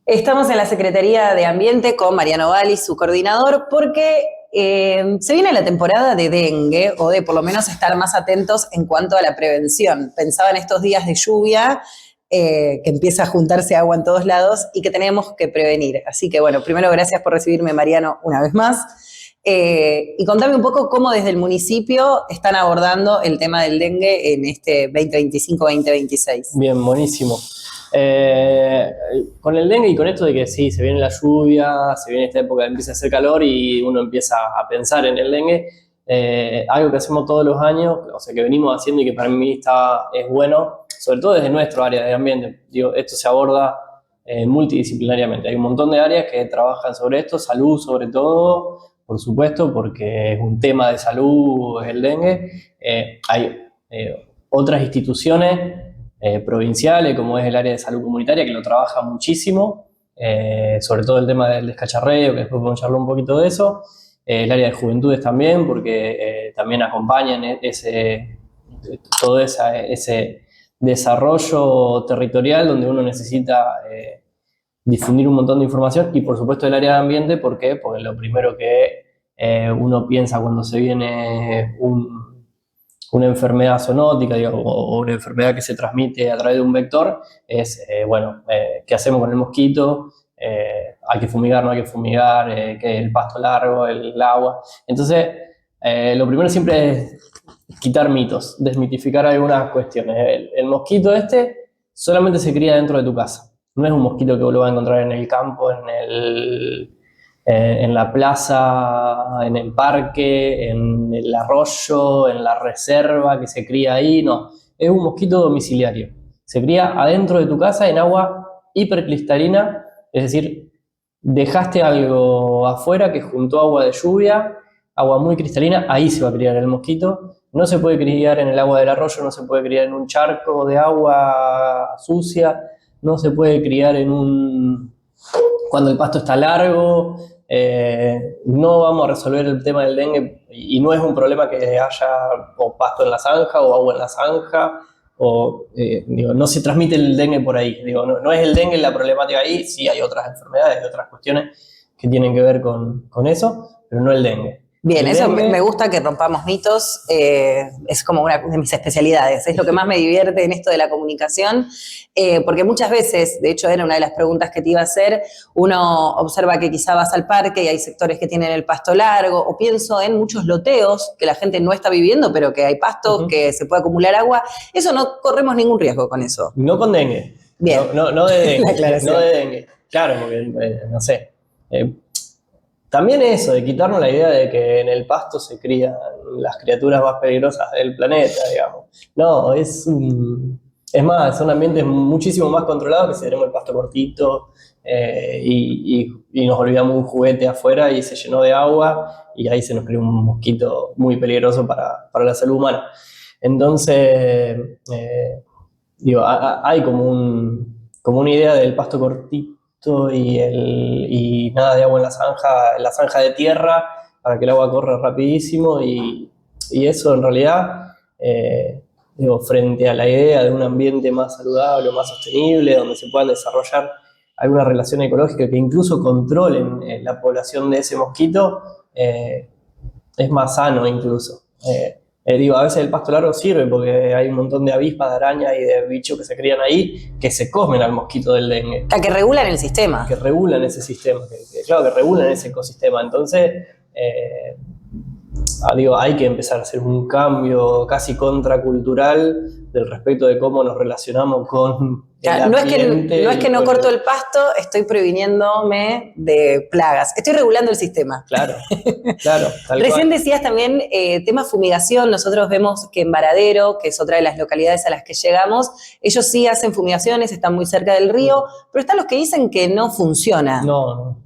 Estamos en la Secretaría de Ambiente con Mariano Valli, su coordinador, porque se viene la temporada de dengue, o de por lo menos estar más atentos en cuanto a la prevención. Pensaba en estos días de lluvia, que empieza a juntarse agua en todos lados y que tenemos que prevenir. Así que bueno, primero gracias por recibirme, Mariano, una vez más. Y contame un poco cómo desde el municipio están abordando el tema del dengue en este 2025-2026. Bien, buenísimo. Con el dengue y con esto de que sí, se viene la lluvia, se viene esta época, empieza a hacer calor y uno empieza a pensar en el dengue, algo que hacemos todos los años, o sea, que venimos haciendo y que para mí es bueno, sobre todo desde nuestro área de ambiente. Digo, esto se aborda multidisciplinariamente. Hay un montón de áreas que trabajan sobre esto, salud sobre todo, por supuesto, porque es un tema de salud el dengue. Hay otras instituciones provinciales, como es el área de salud comunitaria, que lo trabaja muchísimo, sobre todo el tema del descacharreo, que después podemos charlar un poquito de eso. El área de juventudes también, porque también acompañan todo ese desarrollo territorial donde uno necesita difundir un montón de información, y por supuesto el área de ambiente. ¿Por qué? Porque lo primero que uno piensa cuando se viene una enfermedad zoonótica, digamos, o una enfermedad que se transmite a través de un vector, es, ¿qué hacemos con el mosquito? ¿Hay que fumigar, no hay que fumigar? ¿Qué el pasto largo, el agua? Entonces, lo primero siempre es quitar mitos, desmitificar algunas cuestiones. El mosquito solamente se cría dentro de tu casa. No es un mosquito que vos lo vas a encontrar en el campo, en la plaza, en el parque, en el arroyo, en la reserva que se cría ahí. No, es un mosquito domiciliario. Se cría adentro de tu casa en agua hipercristalina, es decir, dejaste algo afuera que juntó agua de lluvia, agua muy cristalina, ahí se va a criar el mosquito. No se puede criar en el agua del arroyo, no se puede criar en un charco de agua sucia, no se puede criar cuando el pasto está largo. No vamos a resolver el tema del dengue, y no es un problema que haya o pasto en la zanja o agua en la zanja, no se transmite el dengue por ahí. No es el dengue la problemática ahí, sí hay otras enfermedades, hay otras cuestiones que tienen que ver con eso, pero no el dengue. Bien, eso me gusta, que rompamos mitos, es como una de mis especialidades, es lo que más me divierte en esto de la comunicación, porque muchas veces, de hecho era una de las preguntas que te iba a hacer, uno observa que quizá vas al parque y hay sectores que tienen el pasto largo, o pienso en muchos loteos que la gente no está viviendo, pero que hay pasto, que se puede acumular agua. Eso no corremos ningún riesgo con eso. No con dengue. Bien. No de dengue. No de dengue. Claro, porque, no sé. También eso, de quitarnos la idea de que en el pasto se crían las criaturas más peligrosas del planeta, digamos. No, es más, son ambientes muchísimo más controlados, que si tenemos el pasto cortito y nos olvidamos un juguete afuera y se llenó de agua, y ahí se nos creó un mosquito muy peligroso para la salud humana. Entonces, hay como una idea del pasto cortito y nada de agua en la zanja de tierra, para que el agua corra rapidísimo, y eso en realidad, frente a la idea de un ambiente más saludable, más sostenible, donde se puedan desarrollar alguna relación ecológica que incluso controlen la población de ese mosquito, es más sano incluso. A veces el pasto largo sirve porque hay un montón de avispas, de arañas y de bichos que se crían ahí, que se comen al mosquito del dengue. Que regulan el sistema. Que regulan ese sistema, que regulan ese ecosistema. Entonces, hay que empezar a hacer un cambio casi contracultural del respecto de cómo nos relacionamos con el ambiente. No es que no corto el pasto, estoy previniéndome de plagas. Estoy regulando el sistema. Claro. Recién decías también tema fumigación. Nosotros vemos que en Varadero, que es otra de las localidades a las que llegamos, ellos sí hacen fumigaciones, están muy cerca del río, pero están los que dicen que no funciona.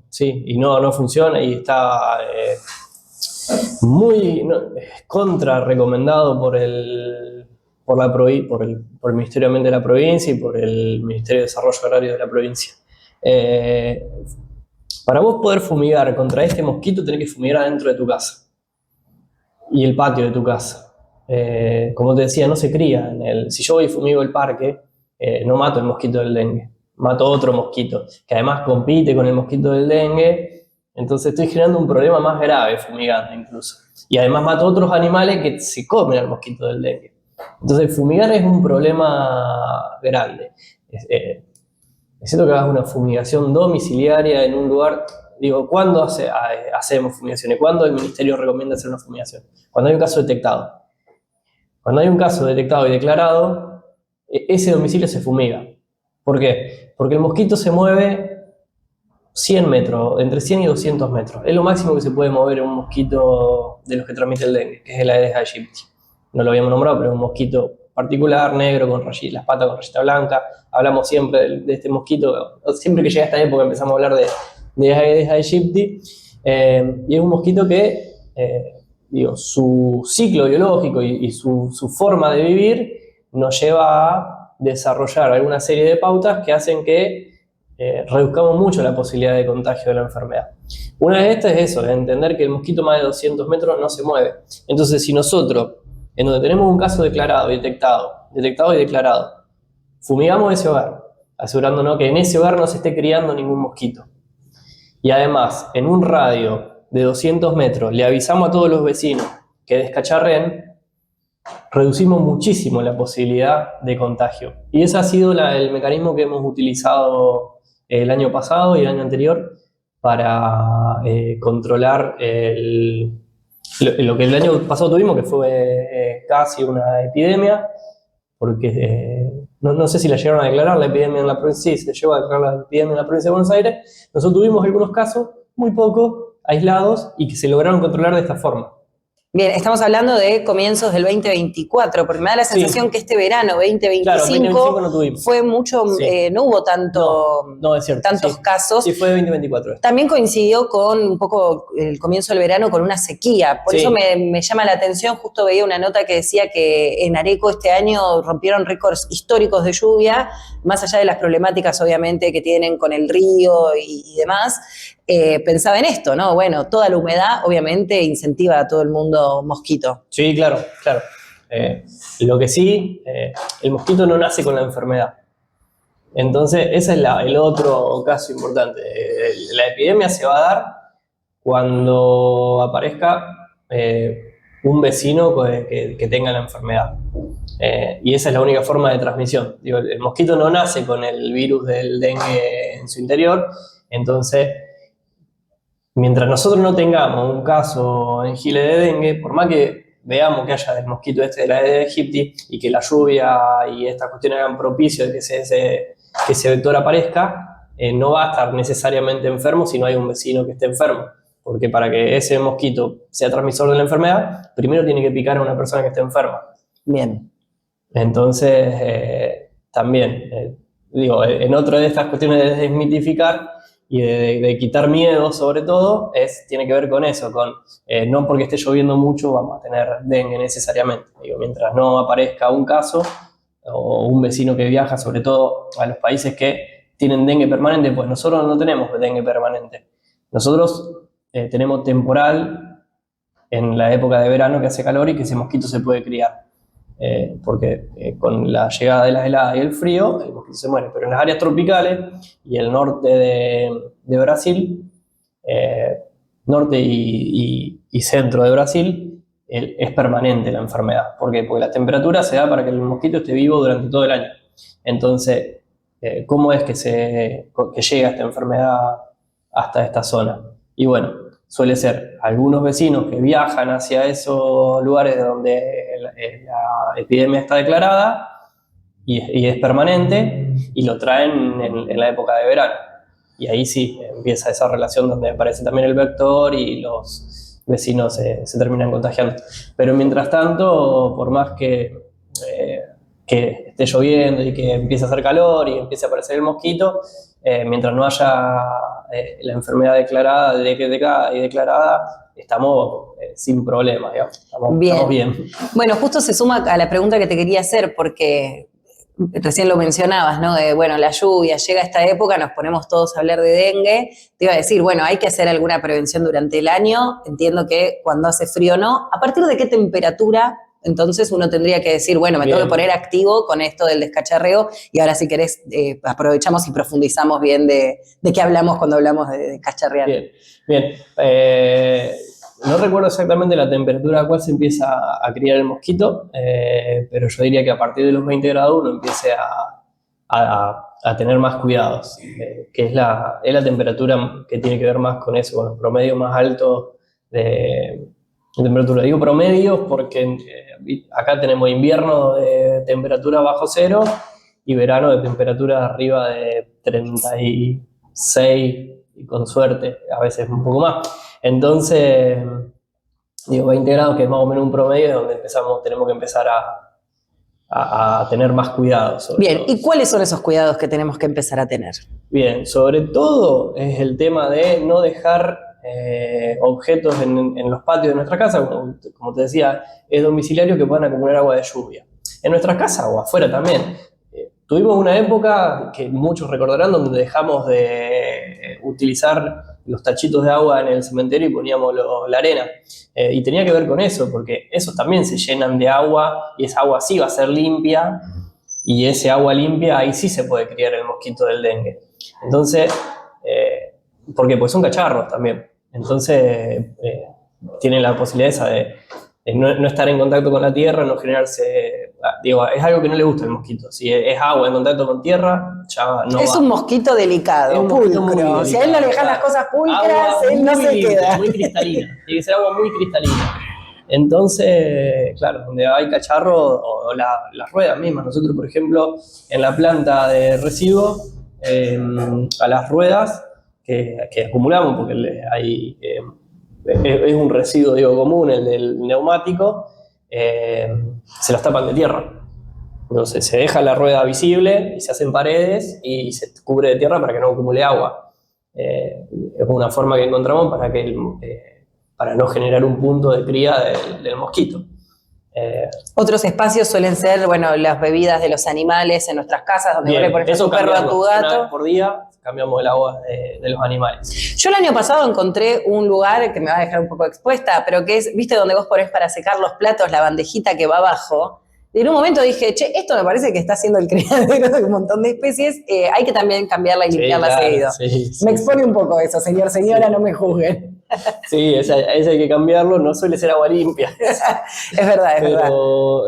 Sí, y no funciona, y está muy contra recomendado por el Ministerio de Ambiente de la provincia y por el Ministerio de Desarrollo Agrario de la provincia. Para vos poder fumigar contra este mosquito, tenés que fumigar adentro de tu casa y el patio de tu casa. Como te decía, no se cría si yo voy y fumigo el parque, no mato el mosquito del dengue. mato otro mosquito, que además compite con el mosquito del dengue, entonces estoy generando un problema más grave fumigando incluso. Y además mato otros animales que se comen al mosquito del dengue. Entonces fumigar es un problema grande. Es cierto que hagas una fumigación domiciliaria en un lugar. Digo, ¿cuándo hacemos fumigaciones? ¿Cuándo el ministerio recomienda hacer una fumigación? Cuando hay un caso detectado. Cuando hay un caso detectado y declarado, ese domicilio se fumiga. ¿Por qué? Porque el mosquito se mueve 100 metros, entre 100 y 200 metros. Es lo máximo que se puede mover un mosquito de los que transmite el dengue, que es el Aedes aegypti. No lo habíamos nombrado, pero es un mosquito particular, negro, con las patas con rayita blanca. Hablamos siempre de este mosquito, siempre que llega esta época empezamos a hablar de Aedes aegypti. Y es un mosquito que, su ciclo biológico y su forma de vivir nos lleva a desarrollar alguna serie de pautas que hacen que reduzcamos mucho la posibilidad de contagio de la enfermedad. Una de estas es eso, de entender que el mosquito más de 200 metros no se mueve. Entonces, si nosotros, en donde tenemos un caso declarado y declarado, fumigamos ese hogar, asegurándonos que en ese hogar no se esté criando ningún mosquito. Y además, en un radio de 200 metros, le avisamos a todos los vecinos que descacharren, reducimos muchísimo la posibilidad de contagio. Y ese ha sido el mecanismo que hemos utilizado el año pasado y el año anterior para controlar lo que el año pasado tuvimos, que fue casi una epidemia, porque no sé si la llegaron a declarar la epidemia en la provincia, sí, se llegó a declarar la epidemia en la provincia de Buenos Aires. Nosotros tuvimos algunos casos, muy pocos, aislados, y que se lograron controlar de esta forma. Bien, estamos hablando de comienzos del 2024, porque me da la sensación que este verano 2025, claro, 2025 no tuvimos. Fue mucho, no hubo es cierto, tantos casos. Sí, fue 2024. También coincidió con un poco el comienzo del verano con una sequía, por eso me llama la atención. Justo veía una nota que decía que en Areco este año rompieron récords históricos de lluvia, más allá de las problemáticas obviamente que tienen con el río y demás. Pensaba en esto, ¿no? Bueno, toda la humedad obviamente incentiva a todo el mundo mosquito. Sí, claro. Lo que sí, el mosquito no nace con la enfermedad. Entonces, ese es el otro caso importante. La epidemia se va a dar cuando aparezca un vecino que tenga la enfermedad. Y esa es la única forma de transmisión. Digo, el mosquito no nace con el virus del dengue en su interior, entonces mientras nosotros no tengamos un caso en Giles de dengue, por más que veamos que haya el mosquito de la Aedes aegypti y que la lluvia y estas cuestiones hagan propicio de que ese vector aparezca, no va a estar necesariamente enfermo si no hay un vecino que esté enfermo. Porque para que ese mosquito sea transmisor de la enfermedad, primero tiene que picar a una persona que esté enferma. Bien. Entonces, también, en otra de estas cuestiones de desmitificar y de quitar miedo, sobre todo, tiene que ver con eso, con no porque esté lloviendo mucho vamos a tener dengue necesariamente. Mientras no aparezca un caso o un vecino que viaja, sobre todo a los países que tienen dengue permanente, pues nosotros no tenemos dengue permanente. Nosotros tenemos temporal en la época de verano que hace calor y que ese mosquito se puede criar. Porque con la llegada de las heladas y el frío, el mosquito se muere. Pero en las áreas tropicales y el norte de Brasil, norte y centro de Brasil, es permanente la enfermedad. ¿Por qué? Porque la temperatura se da para que el mosquito esté vivo durante todo el año. Entonces, ¿cómo es que llega esta enfermedad hasta esta zona? Y bueno, suele ser algunos vecinos que viajan hacia esos lugares donde la epidemia está declarada y es permanente y lo traen en la época de verano. Y ahí sí empieza esa relación donde aparece también el vector y los vecinos se terminan contagiando. Pero mientras tanto, por más que esté lloviendo y que empiece a hacer calor y empiece a aparecer el mosquito, mientras no haya la enfermedad declarada y declarada, estamos sin problemas, digamos. Estamos bien. Bueno, justo se suma a la pregunta que te quería hacer, porque recién lo mencionabas, ¿no? La lluvia llega a esta época, nos ponemos todos a hablar de dengue. Te iba a decir, bueno, hay que hacer alguna prevención durante el año. Entiendo que cuando hace frío no. ¿A partir de qué temperatura Entonces uno tendría que decir, bueno, me tengo que poner activo con esto del descacharreo y ahora si querés aprovechamos y profundizamos bien de qué hablamos cuando hablamos de descacharrear. Bien. No recuerdo exactamente la temperatura a cual se empieza a criar el mosquito, pero yo diría que a partir de los 20 grados uno empiece a tener más cuidados, que es la temperatura que tiene que ver más con eso, con los promedios más altos de temperatura. Digo promedios porque acá tenemos invierno de temperatura bajo cero y verano de temperatura arriba de 36 y con suerte, a veces un poco más. Entonces, digo 20 grados, que es más o menos un promedio, es donde tenemos que empezar a tener más cuidados. Bien, ¿y cuáles son esos cuidados que tenemos que empezar a tener? Bien, sobre todo es el tema de no dejar objetos en los patios de nuestra casa, como te decía, es domiciliario que puedan acumular agua de lluvia. En nuestra casa o afuera también. Tuvimos una época que muchos recordarán donde dejamos de utilizar los tachitos de agua en el cementerio y poníamos la arena. Y tenía que ver con eso, porque esos también se llenan de agua y esa agua sí va a ser limpia y ese agua limpia ahí sí se puede criar el mosquito del dengue. Entonces, porque pues son cacharros también. Entonces, tienen la posibilidad esa de no estar en contacto con la tierra, no generarse... Digo, es algo que no le gusta al mosquito. Si es agua en contacto con tierra, ya no es va. Un mosquito delicado, es un mosquito muy pulcro. Si a él no le dejan las cosas pulcras, él no se queda. Muy cristalina. Tiene que ser agua muy cristalina. Entonces, claro, donde hay cacharro o las ruedas mismas. Nosotros, por ejemplo, en la planta de residuos, a las ruedas que acumulamos, porque hay... es un residuo, digo, común, el del neumático, se las tapan de tierra. Entonces se deja la rueda visible y se hacen paredes y se cubre de tierra para que no acumule agua. Es una forma que encontramos para no generar un punto de cría del mosquito. Otros espacios suelen ser, bueno, las bebidas de los animales en nuestras casas, donde vos le pones a tu perro, a tu gato. Una vez por día cambiamos el agua de los animales. Yo el año pasado encontré un lugar que me va a dejar un poco expuesta, pero que es, ¿viste donde vos ponés para secar los platos la bandejita que va abajo? Y en un momento dije, che, esto me parece que está haciendo el criadero de un montón de especies, hay que también cambiarla y limpiarla seguido. Me expone un poco eso, señora, no me juzguen. Sí, ese hay que cambiarlo, no suele ser agua limpia. Es verdad. Pero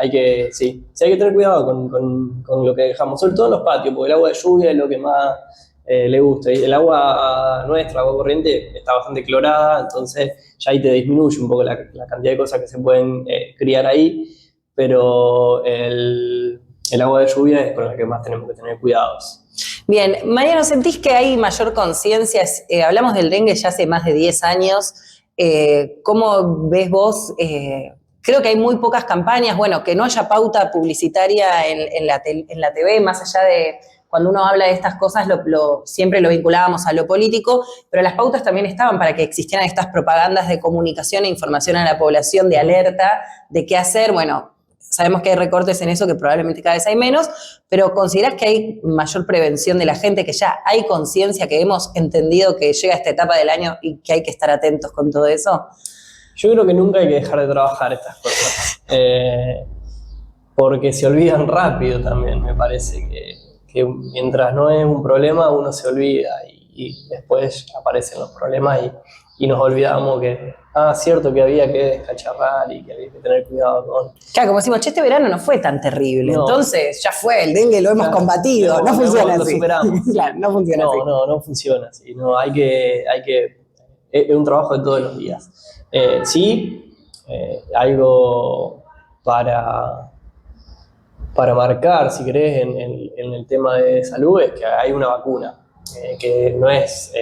hay que tener cuidado con lo que dejamos, sobre todo en los patios, porque el agua de lluvia es lo que más le gusta. Y el agua nuestra, agua corriente, está bastante clorada, entonces ya ahí te disminuye un poco la cantidad de cosas que se pueden criar ahí, pero el agua de lluvia es con la que más tenemos que tener cuidados. Bien, Mariano, ¿sentís que hay mayor conciencia? Hablamos del dengue ya hace más de 10 años. ¿Cómo ves vos? Creo que hay muy pocas campañas, bueno, que no haya pauta publicitaria en la TV, más allá de cuando uno habla de estas cosas, siempre lo vinculábamos a lo político, pero las pautas también estaban para que existieran estas propagandas de comunicación e información a la población, de alerta, de qué hacer. Bueno, sabemos que hay recortes en eso, que probablemente cada vez hay menos, pero ¿considerás que hay mayor prevención de la gente, que ya hay conciencia, que hemos entendido que llega esta etapa del año y que hay que estar atentos con todo eso? Yo creo que nunca hay que dejar de trabajar estas cosas, porque se olvidan rápido también. Me parece que mientras no es un problema, uno se olvida y después aparecen los problemas y nos olvidamos que, cierto que había que descacharrar y que había que tener cuidado con... Claro, como decimos, este verano no fue tan terrible, no. Entonces ya fue, el dengue lo hemos combatido, no funciona así. Lo superamos. Claro, no funciona así. No funciona así, hay que es un trabajo de todos los días. Algo para marcar, si querés, en el tema de salud, es que hay una vacuna, que no es...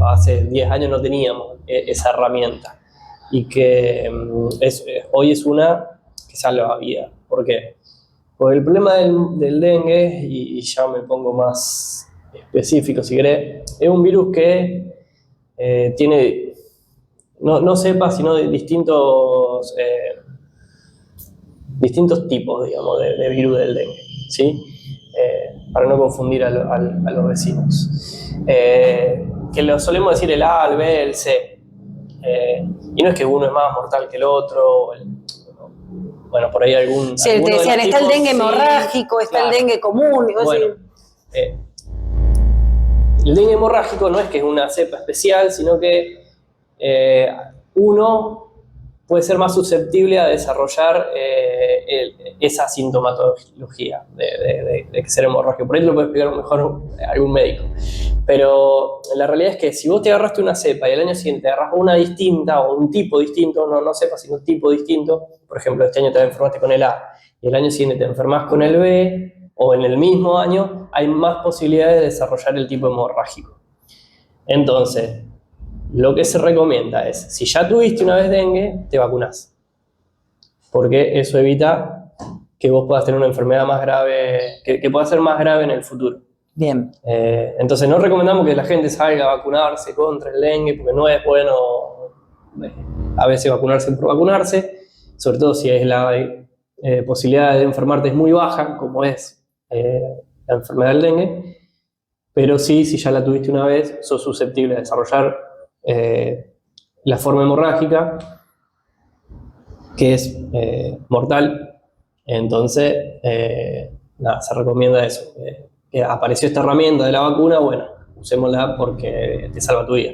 hace 10 años no teníamos esa herramienta y que hoy es una que salva vidas. ¿Por qué? Porque el problema del dengue, y ya me pongo más específico si querés, es un virus que tiene, no cepas, sino de distintos tipos, digamos, de virus del dengue, ¿sí? Para no confundir a los vecinos. Que lo solemos decir el A, el B, el C. Y no es que uno es más mortal que el otro, bueno, por ahí algún... Sí, te decían, está el dengue sí, hemorrágico, está claro. el dengue común. Y vos Bueno, decís, el dengue hemorrágico no es que es una cepa especial, sino que uno puede ser más susceptible a desarrollar esa sintomatología de ser hemorrágico. Por ahí te lo puede explicar mejor algún médico. Pero la realidad es que si vos te agarraste una cepa y al año siguiente agarras una distinta o un tipo distinto, no cepa, sino un tipo distinto, por ejemplo, este año te enfermaste con el A y el año siguiente te enfermas con el B, o en el mismo año, hay más posibilidades de desarrollar el tipo hemorrágico. Entonces, lo que se recomienda es, si ya tuviste una vez dengue, te vacunás. Porque eso evita que vos puedas tener una enfermedad más grave, que pueda ser más grave en el futuro. bien. Entonces no recomendamos que la gente salga a vacunarse contra el dengue, porque no es bueno a veces vacunarse por vacunarse, sobre todo si es la posibilidad de enfermarte es muy baja, como es la enfermedad del dengue, pero sí, si ya la tuviste una vez, sos susceptible de desarrollar la forma hemorrágica, que es mortal. Entonces, nada, se recomienda eso. Que apareció esta herramienta de la vacuna, bueno, usémosla porque te salva tu vida.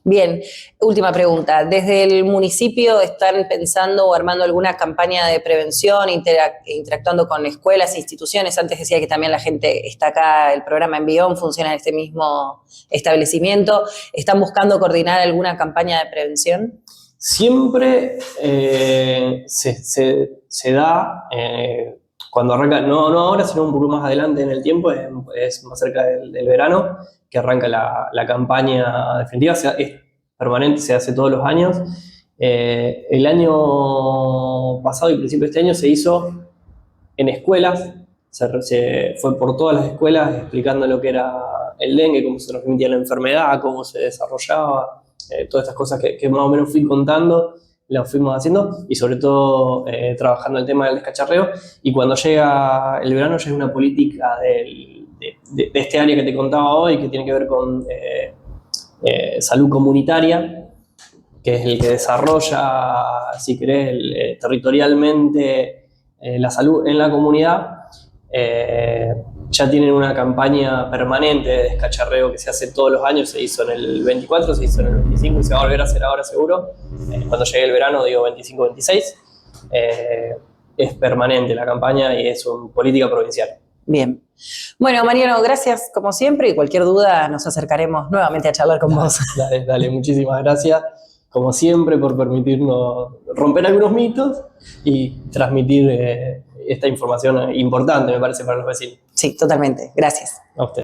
Bien, última pregunta. ¿Desde el municipio están pensando o armando alguna campaña de prevención, interactuando con escuelas e instituciones? Antes decía que también la gente está acá, el programa Envión funciona en este mismo establecimiento. ¿Están buscando coordinar alguna campaña de prevención? Siempre se da, cuando arranca, no ahora, sino un poco más adelante en el tiempo, es más cerca del verano, que arranca la campaña definitiva, es permanente, se hace todos los años. El año pasado y principio de este año se hizo en escuelas, se fue por todas las escuelas explicando lo que era el dengue, cómo se transmitía la enfermedad, cómo se desarrollaba, todas estas cosas que más o menos fui contando, las fuimos haciendo y sobre todo trabajando el tema del descacharreo. Y cuando llega el verano ya es una política de este área que te contaba hoy, que tiene que ver con salud comunitaria, que es el que desarrolla, si querés, territorialmente la salud en la comunidad. Ya tienen una campaña permanente de descacharreo que se hace todos los años, se hizo en el 24, se hizo en el 25 y se va a volver a hacer ahora seguro. Cuando llegue el verano, digo 25-26, es permanente la campaña y es una política provincial. Bien. Bueno, Mariano, gracias como siempre y cualquier duda nos acercaremos nuevamente a charlar con vos. Dale, muchísimas gracias, como siempre, por permitirnos romper algunos mitos y transmitir esta información importante, me parece, para los vecinos. Sí, totalmente. Gracias. A usted.